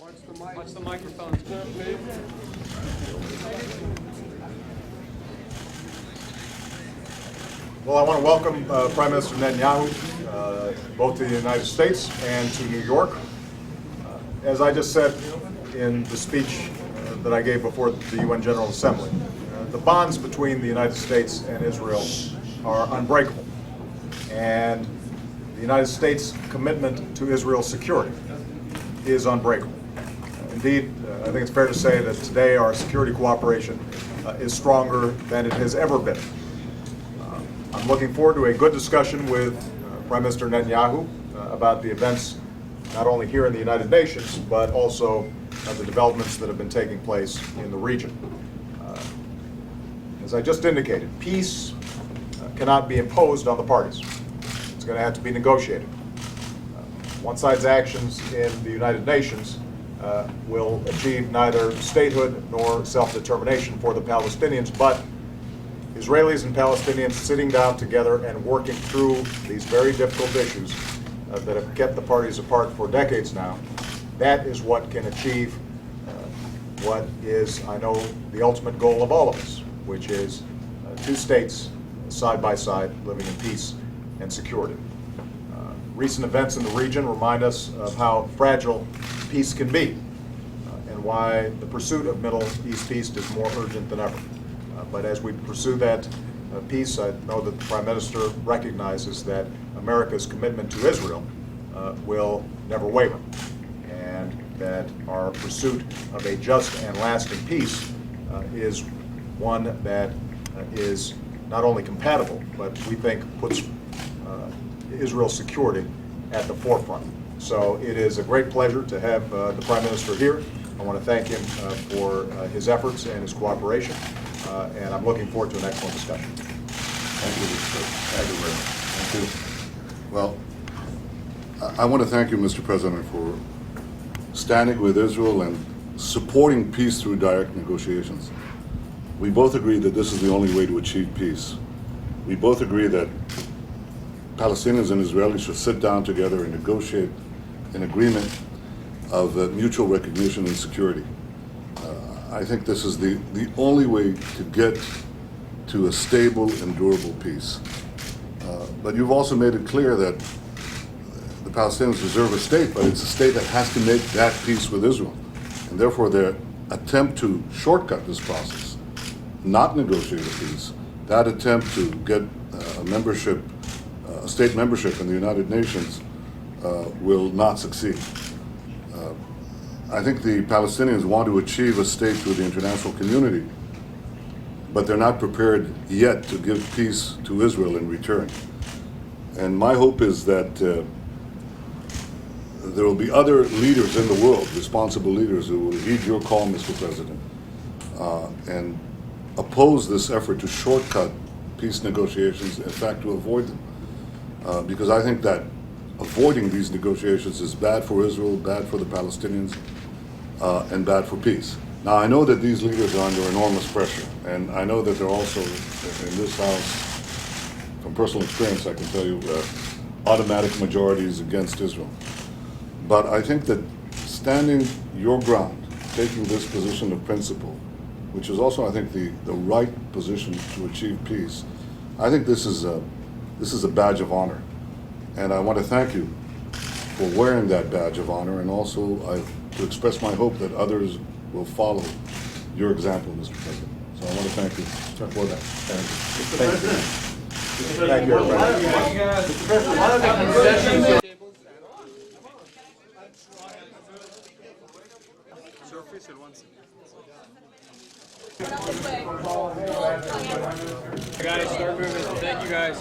Watch the microphones. Well, I want to welcome Prime Minister Netanyahu both to the United States and to New York. As I just said in the speech that I gave before the UN General Assembly, the bonds between the United States and Israel are unbreakable. And the United States' commitment to Israel's security is unbreakable. Indeed, I think it's fair to say that today our security cooperation is stronger than it has ever been. I'm looking forward to a good discussion with Prime Minister Netanyahu about the events not only here in the United Nations, but also the developments that have been taking place in the region. As I just indicated, peace cannot be imposed on the parties. It's going to have to be negotiated. One side's actions in the United Nations will achieve neither statehood nor self-determination for the Palestinians, but Israelis and Palestinians sitting down together and working through these very difficult issues that have kept the parties apart for decades now, that is what can achieve what is, I know, the ultimate goal of all of us, which is two states side by side living in peace and security. Recent events in the region remind us of how fragile peace can be and why the pursuit of Middle East peace is more urgent than ever. But as we pursue that peace, I know that the Prime Minister recognizes that America's commitment to Israel will never waver, and that our pursuit of a just and lasting peace is one that is not only compatible, but we think puts Israel's security at the forefront. So it is a great pleasure to have the Prime Minister here. I want to thank him for his efforts and his cooperation, and I'm looking forward to an excellent discussion. Thank you, Mr. President. Thank you. Well, I want to thank you, Mr. President, for standing with Israel and supporting peace through direct negotiations. We both agree that this is the only way to achieve peace. We both agree that Palestinians and Israelis should sit down together and negotiate an agreement of mutual recognition and security. I think this is the only way to get to a stable and durable peace. But you've also made it clear that the Palestinians deserve a state, but it's a state that has to make that peace with Israel. And therefore their attempt to shortcut this process, not negotiate a peace, that attempt to get a state membership in the United Nations will not succeed. I think the Palestinians want to achieve a state through the international community, but they're not prepared yet to give peace to Israel in return. And my hope is that there will be other leaders in the world, responsible leaders, who will heed your call, Mr. President, and oppose this effort to shortcut peace negotiations, in fact, to avoid them. Because I think that avoiding these negotiations is bad for Israel, bad for the Palestinians, and bad for peace. Now, I know that these leaders are under enormous pressure, and I know that they're also, in this House, from personal experience, I can tell you, automatic majorities against Israel. But I think that standing your ground, taking this position of principle, which is also, I think, the right position to achieve peace, I think this is a badge of honor. And I want to thank you for wearing that badge of honor, and also to express my hope that others will follow your example, Mr. President. So I want to thank you for that. Thank you. Thank you, everybody. Mr. President, one of the concessions. Guys, start moving. Thank you, guys.